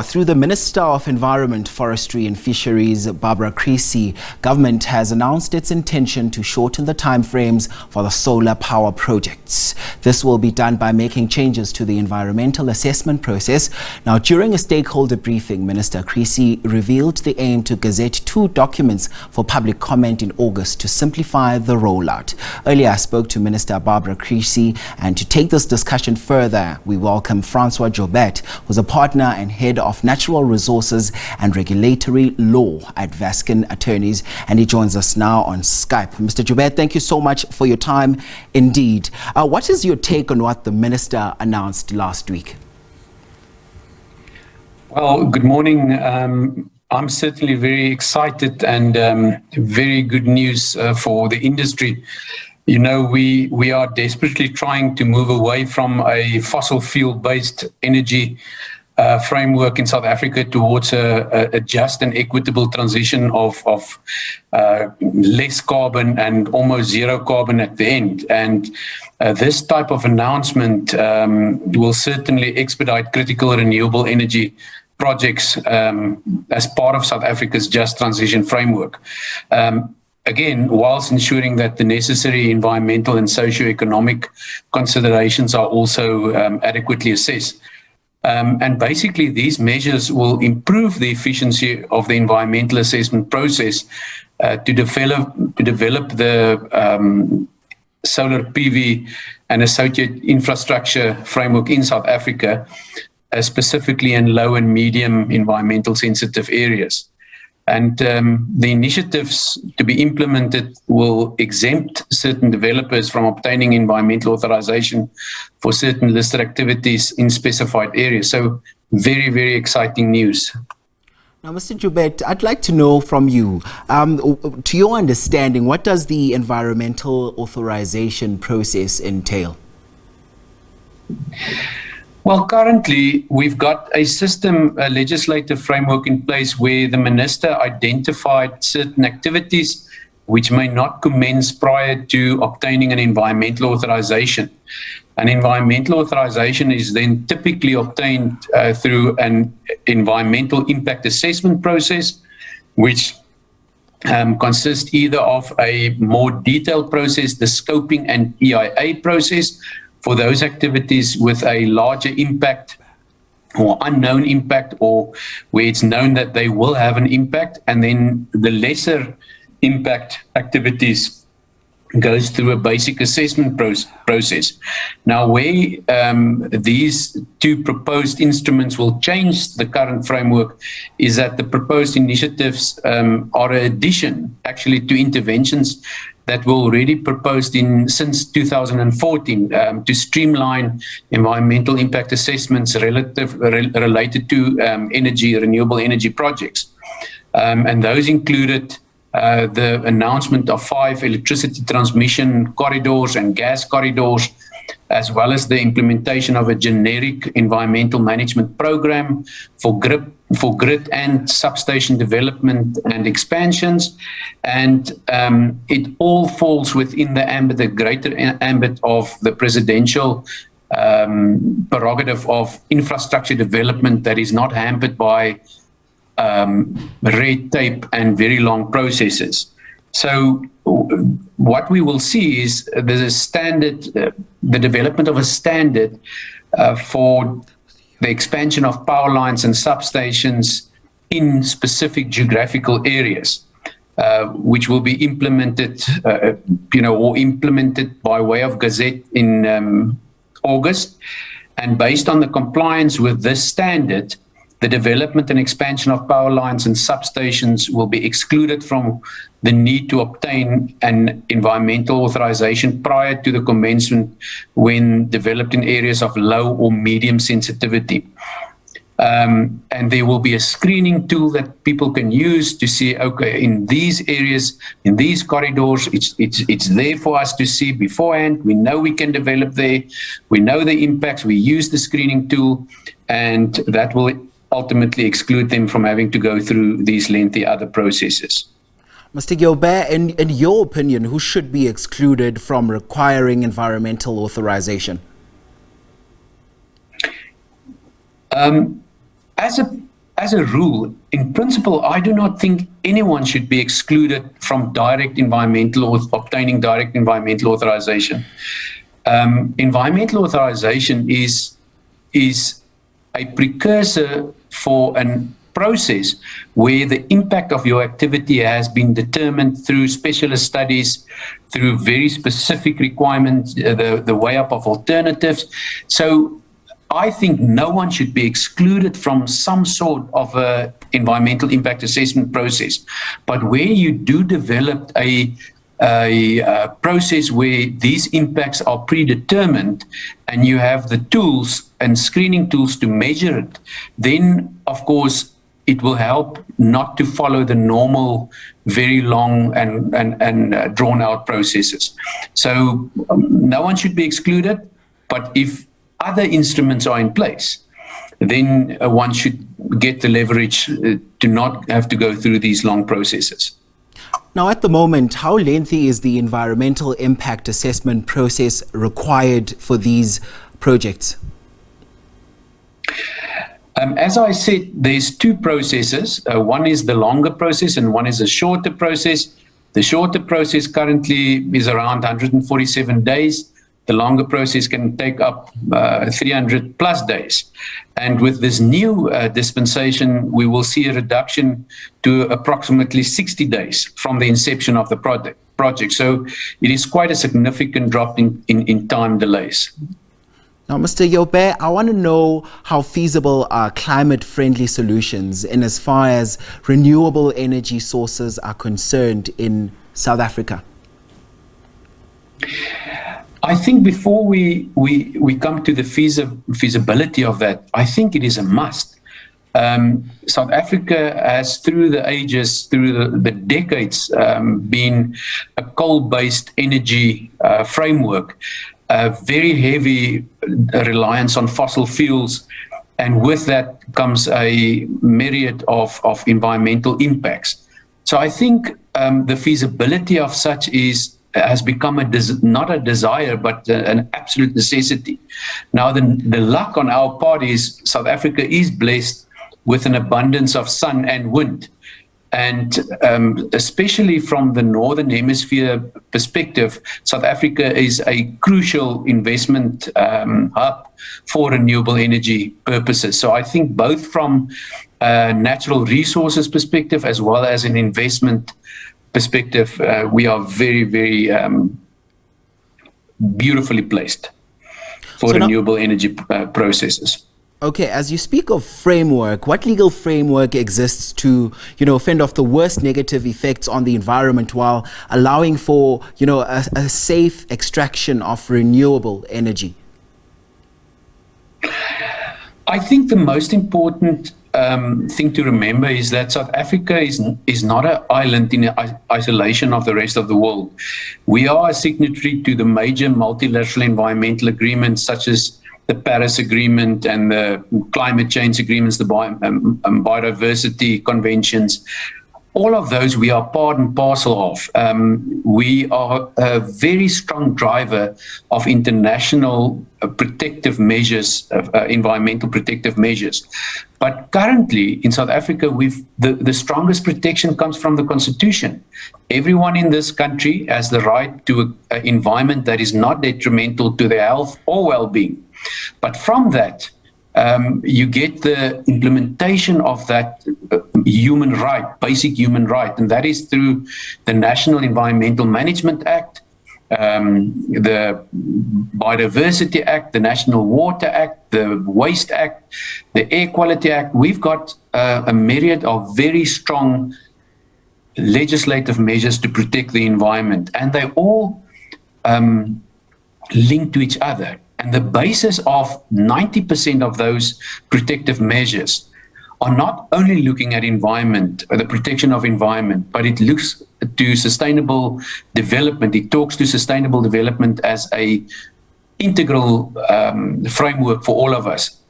Through the Minister of Environment, Forestry and Fisheries, Barbara Creecy, government has announced its intention to shorten the timeframes for the solar power projects. This will be done by making changes to the environmental assessment process. Now, during a stakeholder briefing, Minister Creecy revealed the aim to gazette 2 documents for public comment in August to simplify the rollout. Earlier, I spoke to Minister Barbara Creecy, and to take this discussion further, we welcome Francois Joubert, who's a partner and head of Natural Resources and Regulatory Law at Fasken Attorneys, and he joins us now on Skype. Mr. Joubert, thank you so much for your time indeed. What is your take on what the Minister announced last week? Well, good morning. I'm certainly very excited and very good news for the industry. You know, we are desperately trying to move away from a fossil fuel-based energy framework in South Africa towards a just and equitable transition of less carbon and almost zero carbon at the end. And this type of announcement will certainly expedite critical renewable energy projects as part of South Africa's just transition framework. Again, whilst ensuring that the necessary environmental and socio-economic considerations are also adequately assessed. And basically, these measures will improve the efficiency of the environmental assessment process to develop the solar PV and associated infrastructure framework in South Africa, specifically in low and medium environmental sensitive areas. And the initiatives to be implemented will exempt certain developers from obtaining environmental authorization for certain listed activities in specified areas. So very, very exciting news. Now, Mr. Joubert, I'd like to know from you, to your understanding, what does the environmental authorization process entail? Well, currently, we've got a system, a legislative framework in place where the minister identified certain activities which may not commence prior to obtaining an environmental authorization. An environmental authorization is then typically obtained through an environmental impact assessment process, which consists either of a more detailed process, the scoping and EIA process, for those activities with a larger impact or unknown impact, or where it's known that they will have an impact, and then the lesser impact activities goes through a basic assessment process. Now, where these two proposed instruments will change the current framework is that the proposed initiatives are an addition actually to interventions that were already proposed since 2014 to streamline environmental impact assessments related to renewable energy projects. And those included the announcement of 5 electricity transmission corridors and gas corridors, as well as the implementation of a generic environmental management program for grid and substation development and expansions. And it all falls within the greater ambit of the presidential prerogative of infrastructure development that is not hampered by red tape and very long processes. So what we will see is there's a standard, the development of a standard for the expansion of power lines and substations in specific geographical areas, which will be implemented, or implemented by way of gazette in August. And based on the compliance with this standard, the development and expansion of power lines and substations will be excluded from the need to obtain an environmental authorization prior to the commencement when developed in areas of low or medium sensitivity. And there will be a screening tool that people can use to see, okay, in these areas, in these corridors, it's there for us to see beforehand. We know we can develop there. We know the impacts. We use the screening tool, and that will ultimately exclude them from having to go through these lengthy other processes. Mr. Joubert, in your opinion, who should be excluded from requiring environmental authorization? as a rule, in principle, I do not think anyone should be excluded from obtaining direct environmental authorization. Environmental authorization is a precursor for a process where the impact of your activity has been determined through specialist studies, through very specific requirements, the way up of alternatives. So I think no one should be excluded from some sort of a environmental impact assessment process. But where you do develop a process where these impacts are predetermined and you have the tools and screening tools to measure it, then of course it will help not to follow the normal, very long and drawn out processes. So no one should be excluded, but if other instruments are in place, then one should get the leverage to not have to go through these long processes. Now, at the moment, how lengthy is the environmental impact assessment process required for these projects? As I said, there's two processes. One is the longer process and one is a shorter process. The shorter process currently is around 147 days. The longer process can take up 300 plus days. And with this new dispensation, we will see a reduction to approximately 60 days from the inception of the project. So it is quite a significant drop in time delays. Now, Mr. Joubert, I want to know how feasible are climate-friendly solutions in as far as renewable energy sources are concerned in South Africa? I think before we come to the feasibility of that, I think it is a must. South Africa has, through the ages, through the decades, been a coal-based energy framework, a very heavy reliance on fossil fuels, and with that comes a myriad of environmental impacts. So I think the feasibility of such has become not a desire, but an absolute necessity. Now, the luck on our part is South Africa is blessed with an abundance of sun and wind. And especially from the Northern Hemisphere perspective, South Africa is a crucial investment hub for renewable energy purposes. So I think both from a natural resources perspective as well as an investment perspective, we are very, very beautifully placed for renewable energy processes. Okay, as you speak of framework, what legal framework exists to, fend off the worst negative effects on the environment while allowing for, a safe extraction of renewable energy? I think the most important thing to remember is that South Africa is not an island in isolation of the rest of the world. We are a signatory to the major multilateral environmental agreements such as the Paris Agreement and the climate change agreements, the biodiversity conventions. All of those we are part and parcel of. We are a very strong driver of international protective measures, environmental protective measures. But currently in South Africa, the strongest protection comes from the Constitution. Everyone in this country has the right to an environment that is not detrimental to their health or well-being. But from that, you get the implementation of that human right, basic human right, and that is through the National Environmental Management Act, the Biodiversity Act, the National Water Act, the Waste Act, the Air Quality Act. We've got a myriad of very strong legislative measures to protect the environment, and they all link to each other. And the basis of 90% of those protective measures are not only looking at environment, or the protection of environment, but it looks to sustainable development. It talks to sustainable development as a integral framework for all of us.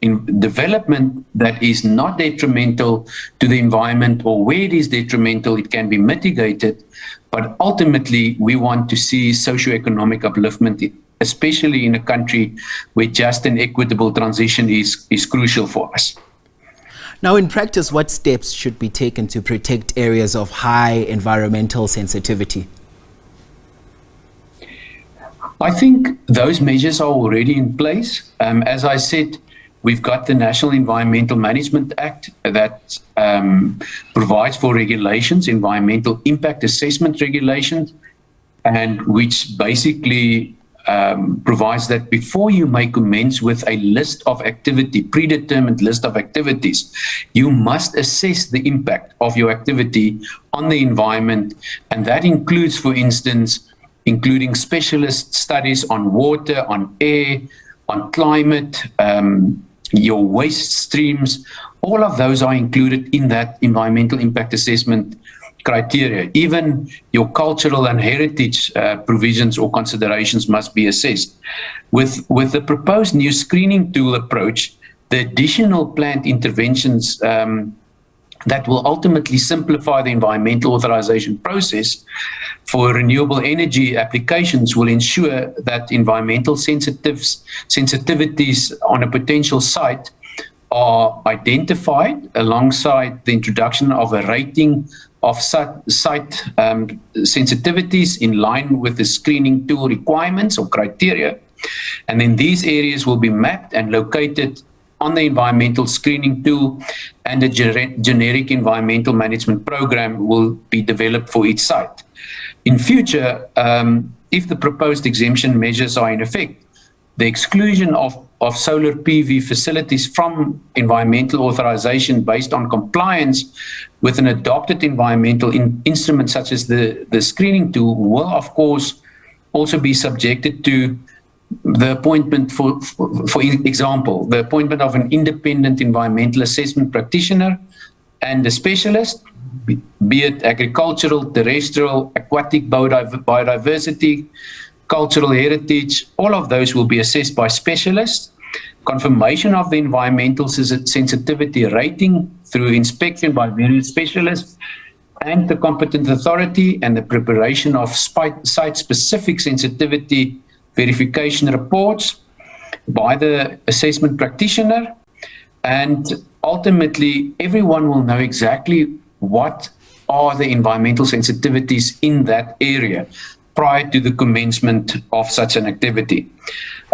In development that is not detrimental to the environment, or where it is detrimental, it can be mitigated. But ultimately, we want to see socioeconomic upliftment, especially in a country where just and equitable transition is crucial for us. Now, in practice, what steps should be taken to protect areas of high environmental sensitivity? I think those measures are already in place. As I said, we've got the National Environmental Management Act that provides for regulations, environmental impact assessment regulations, and which basically provides that before you may commence with a list of activity, predetermined list of activities, you must assess the impact of your activity on the environment. And that includes, for instance, including specialist studies on water, on air, on climate, your waste streams. All of those are included in that environmental impact assessment criteria. Even your cultural and heritage provisions or considerations must be assessed. With the proposed new screening tool approach, the additional planned interventions that will ultimately simplify the environmental authorization process for renewable energy applications will ensure that environmental sensitivities on a potential site are identified alongside the introduction of a rating of site sensitivities in line with the screening tool requirements or criteria. And then these areas will be mapped and located on the environmental screening tool, and a generic environmental management program will be developed for each site. In future, if the proposed exemption measures are in effect, the exclusion of solar PV facilities from environmental authorization based on compliance with an adopted environmental instrument such as the screening tool will, of course, also be subjected to the appointment, for example, the appointment of an independent environmental assessment practitioner and a specialist, be it agricultural, terrestrial, aquatic biodiversity, cultural heritage. All of those will be assessed by specialists. Confirmation of the environmental sensitivity rating through inspection by various specialists and the competent authority, and the preparation of site-specific sensitivity verification reports by the assessment practitioner. And ultimately, everyone will know exactly what are the environmental sensitivities in that area prior to the commencement of such an activity.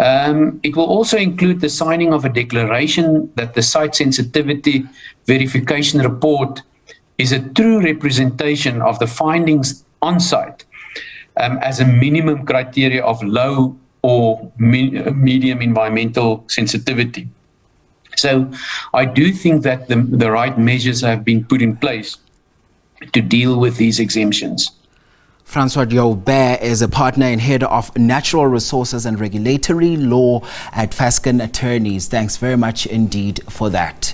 It will also include the signing of a declaration that the site sensitivity verification report is a true representation of the findings on site, as a minimum criteria of low or medium environmental sensitivity. So I do think that the right measures have been put in place to deal with these exemptions. Francois Joubert is a partner and head of natural resources and regulatory law at Fasken Attorneys. Thanks very much indeed for that.